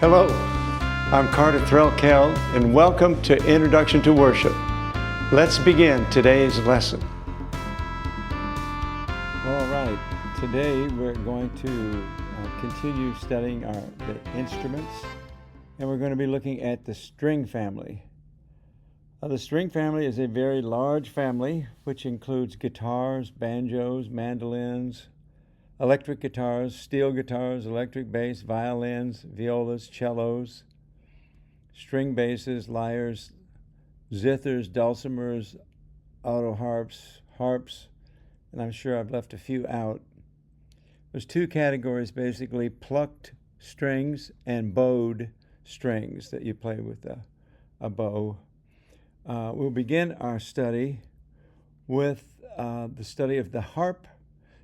Hello, I'm Carter Threlkeld, and welcome to Introduction to Worship. Let's begin today's lesson. All right, today we're going to continue studying the instruments, and we're going to be looking at the string family. The string family is a very large family which includes guitars, banjos, mandolins, electric guitars, steel guitars, electric bass, violins, violas, cellos, string basses, lyres, zithers, dulcimers, auto harps, and I'm sure I've left a few out. There's two categories basically: plucked strings and bowed strings that you play with a bow. We'll begin our study with the study of the harp,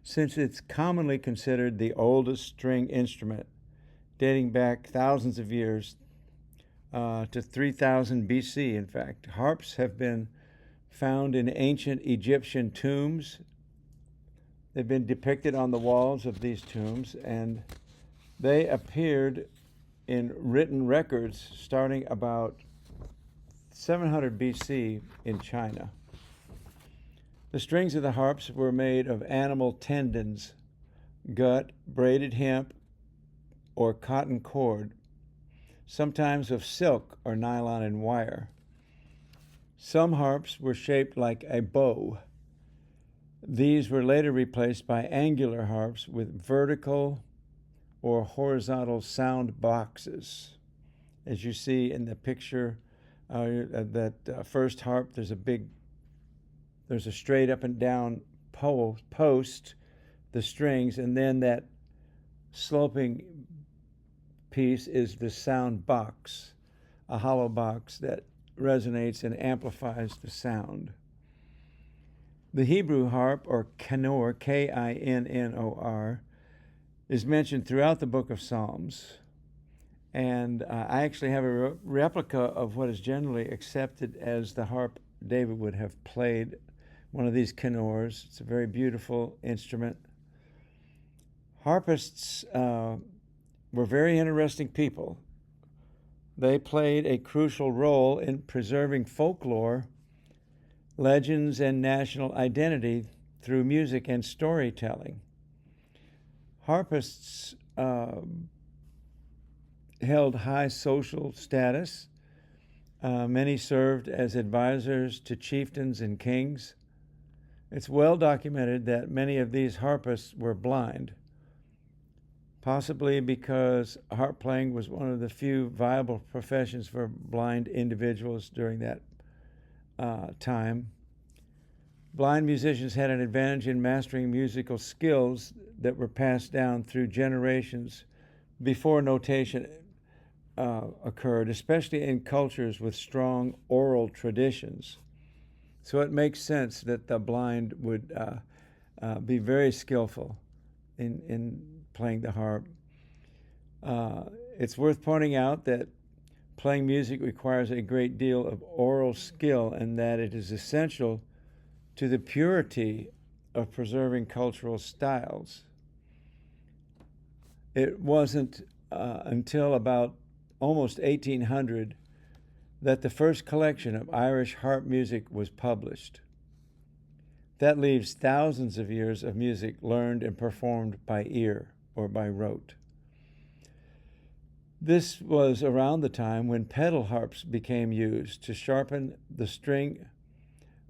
since it's commonly considered the oldest string instrument, dating back thousands of years to 3000 BC, in fact. Harps have been found in ancient Egyptian tombs. They've been depicted on the walls of these tombs, and they appeared in written records starting about 700 BC in China. The strings of the harps were made of animal tendons, gut, braided hemp, or cotton cord, sometimes of silk or nylon and wire. Some harps were shaped like a bow. These were later replaced by angular harps with vertical or horizontal sound boxes. As you see in the picture, that first harp, there's a straight up and down post, the strings, and then that sloping piece is the sound box, a hollow box that resonates and amplifies the sound. The Hebrew harp, or kinnor, Kinnor, is mentioned throughout the book of Psalms, and I actually have a replica of what is generally accepted as the harp David would have played, one of these kinnors. It's a very beautiful instrument. Harpists were very interesting people. They played a crucial role in preserving folklore, legends, and national identity through music and storytelling. Harpists held high social status. Many served as advisors to chieftains and kings. It's well documented that many of these harpists were blind, possibly because harp playing was one of the few viable professions for blind individuals during that time. Blind musicians had an advantage in mastering musical skills that were passed down through generations before notation occurred, especially in cultures with strong oral traditions. So it makes sense that the blind would be very skillful in playing the harp. It's worth pointing out that playing music requires a great deal of oral skill, and that it is essential to the purity of preserving cultural styles. It wasn't until about almost 1800 that the first collection of Irish harp music was published. That leaves thousands of years of music learned and performed by ear or by rote. This was around the time when pedal harps became used to sharpen the string.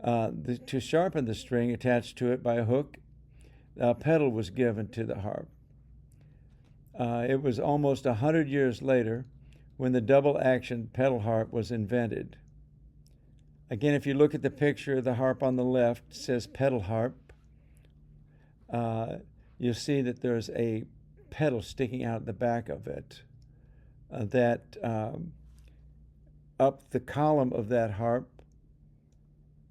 To sharpen the string attached to it by a hook, a pedal was given to the harp. It was almost 100 years later when the double-action pedal harp was invented. Again, if you look at the picture, the harp on the left says pedal harp. You'll see that there's a pedal sticking out the back of it. Up the column of that harp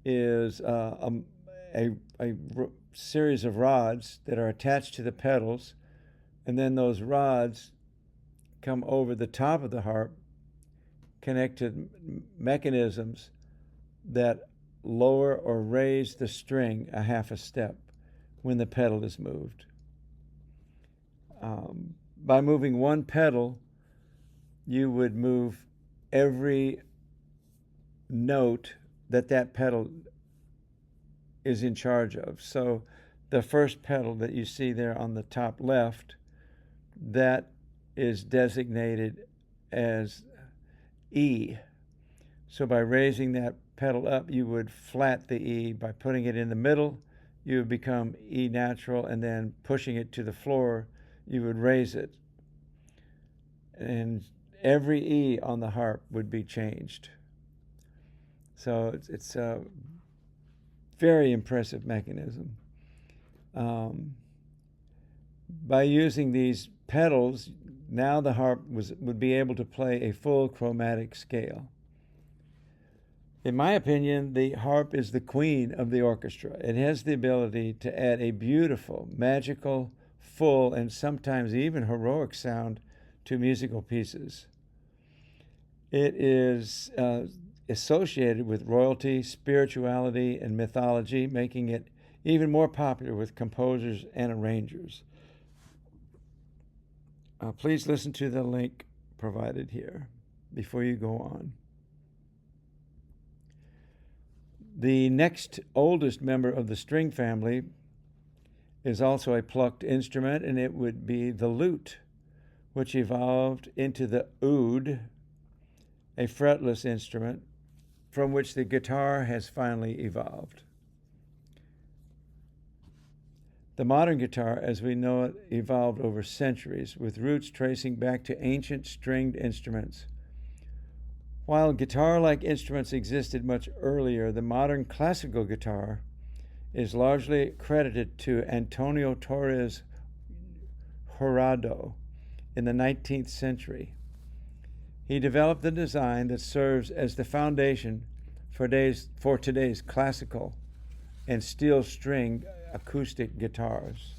is a series of rods that are attached to the pedals, and then those rods come over the top of the harp, connect to mechanisms that lower or raise the string a half a step when the pedal is moved. By moving one pedal, you would move every note that pedal is in charge of. So the first pedal that you see there on the top left, that is designated as E. So by raising that pedal up, you would flat the E. By putting it in the middle, you would become E natural, and then pushing it to the floor, you would raise it. And every E on the harp would be changed. So it's a very impressive mechanism. By using these pedals, now the harp would be able to play a full chromatic scale. In my opinion, the harp is the queen of the orchestra. It has the ability to add a beautiful, magical, full, and sometimes even heroic sound to musical pieces. It is associated with royalty, spirituality, and mythology, making it even more popular with composers and arrangers. Please listen to the link provided here before you go on. The next oldest member of the string family is also a plucked instrument, and it would be the lute, which evolved into the oud, a fretless instrument from which the guitar has finally evolved. The modern guitar, as we know it, evolved over centuries, with roots tracing back to ancient stringed instruments. While guitar-like instruments existed much earlier, the modern classical guitar is largely credited to Antonio Torres Jurado in the 19th century. He developed the design that serves as the foundation for today's classical and steel-stringed acoustic guitars.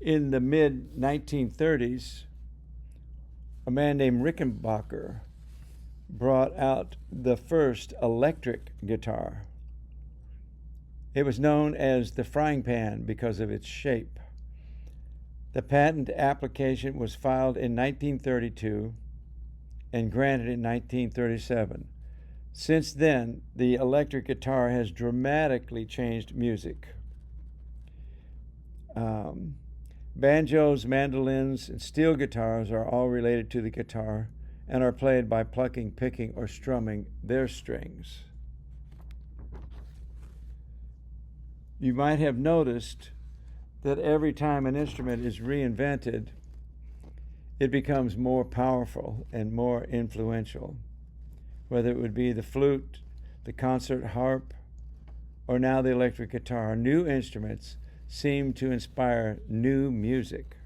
In the mid-1930s, a man named Rickenbacker brought out the first electric guitar. It was known as the frying pan because of its shape. The patent application was filed in 1932 and granted in 1937. Since then, the electric guitar has dramatically changed music. Banjos, mandolins, and steel guitars are all related to the guitar and are played by plucking, picking, or strumming their strings. You might have noticed that every time an instrument is reinvented, it becomes more powerful and more influential. Whether it would be the flute, the concert harp, or now the electric guitar, new instruments seem to inspire new music.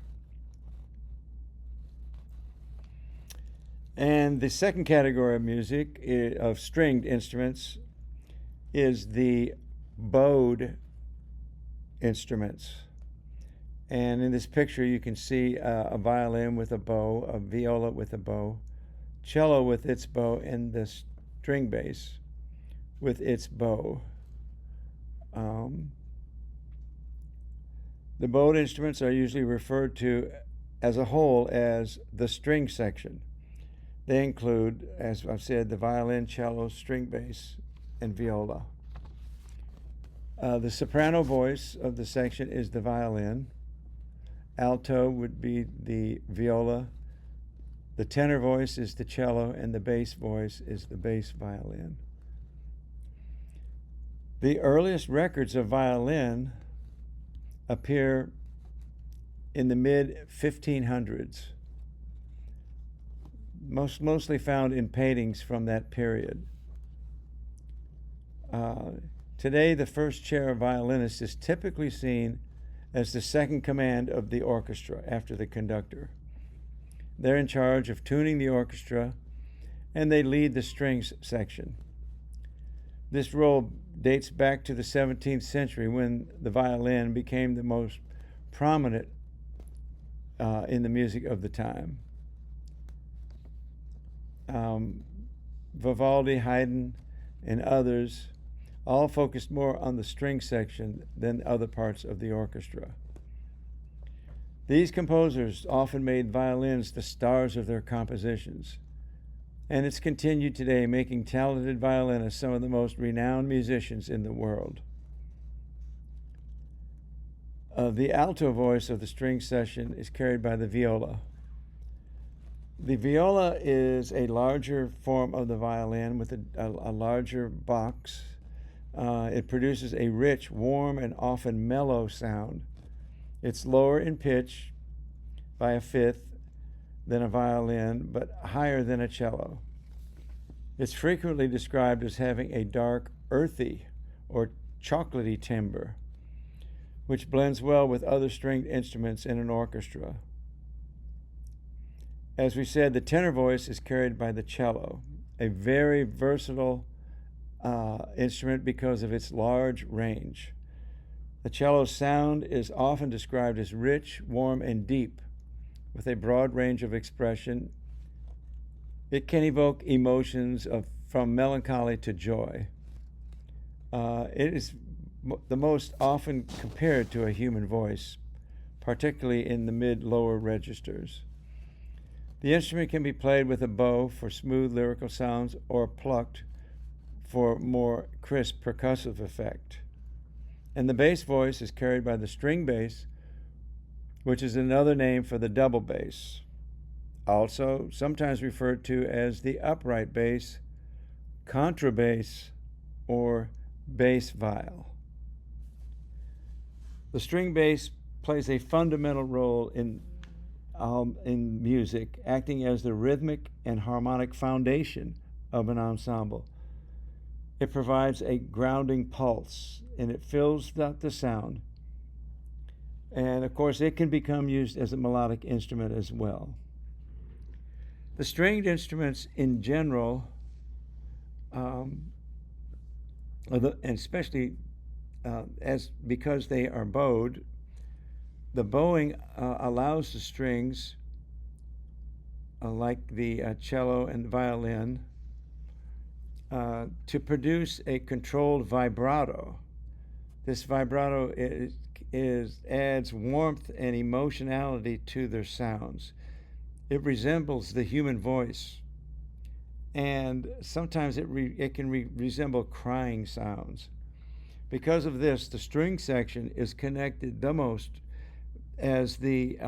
And the second category of music, of stringed instruments, is the bowed instruments. And in this picture you can see a violin with a bow, a viola with a bow, cello with its bow, and the string bass with its bow. The bowed instruments are usually referred to as a whole as the string section. They include, as I've said, the violin, cello, string bass, and viola. The soprano voice of the section is the violin. Alto would be the viola. The tenor voice is the cello, and the bass voice is the bass violin. The earliest records of violin appear in the mid-1500s, mostly found in paintings from that period. Today, the first chair violinist is typically seen as the second command of the orchestra after the conductor. They're in charge of tuning the orchestra, and they lead the strings section. This role dates back to the 17th century, when the violin became the most prominent in the music of the time. Vivaldi, Haydn, and others all focused more on the string section than other parts of the orchestra. These composers often made violins the stars of their compositions, and it's continued today, making talented violinists some of the most renowned musicians in the world. The alto voice of the string section is carried by the viola. The viola is a larger form of the violin with a larger box. It produces a rich, warm, and often mellow sound. It's lower in pitch by a fifth than a violin, but higher than a cello. It's frequently described as having a dark, earthy, or chocolatey timbre, which blends well with other stringed instruments in an orchestra. As we said, the tenor voice is carried by the cello, a very versatile instrument because of its large range. The cello's sound is often described as rich, warm, and deep, with a broad range of expression. It can evoke emotions from melancholy to joy. It is the most often compared to a human voice, particularly in the mid-lower registers. The instrument can be played with a bow for smooth lyrical sounds or plucked for more crisp percussive effect. And the bass voice is carried by the string bass, which is another name for the double bass, also sometimes referred to as the upright bass, contrabass, or bass viol. The string bass plays a fundamental role in music, acting as the rhythmic and harmonic foundation of an ensemble. It provides a grounding pulse, and it fills out the sound. And of course, it can become used as a melodic instrument as well. The stringed instruments in general, and especially because they are bowed, the bowing allows the strings, like the cello and violin, to produce a controlled vibrato. This vibrato adds warmth and emotionality to their sounds. It resembles the human voice, and sometimes it can resemble crying sounds. Because of this, the string section is connected the most as the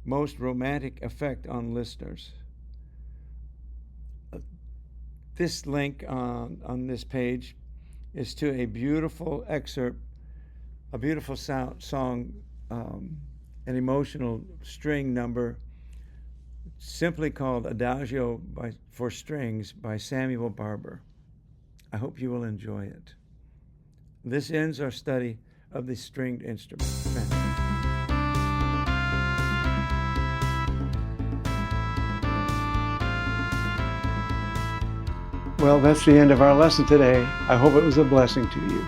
most romantic effect on listeners. This link on this page is to a beautiful excerpt, a beautiful song, an emotional string number simply called Adagio for Strings by Samuel Barber. I hope you will enjoy it. This ends our study of the stringed instrument family. Well, that's the end of our lesson today. I hope it was a blessing to you.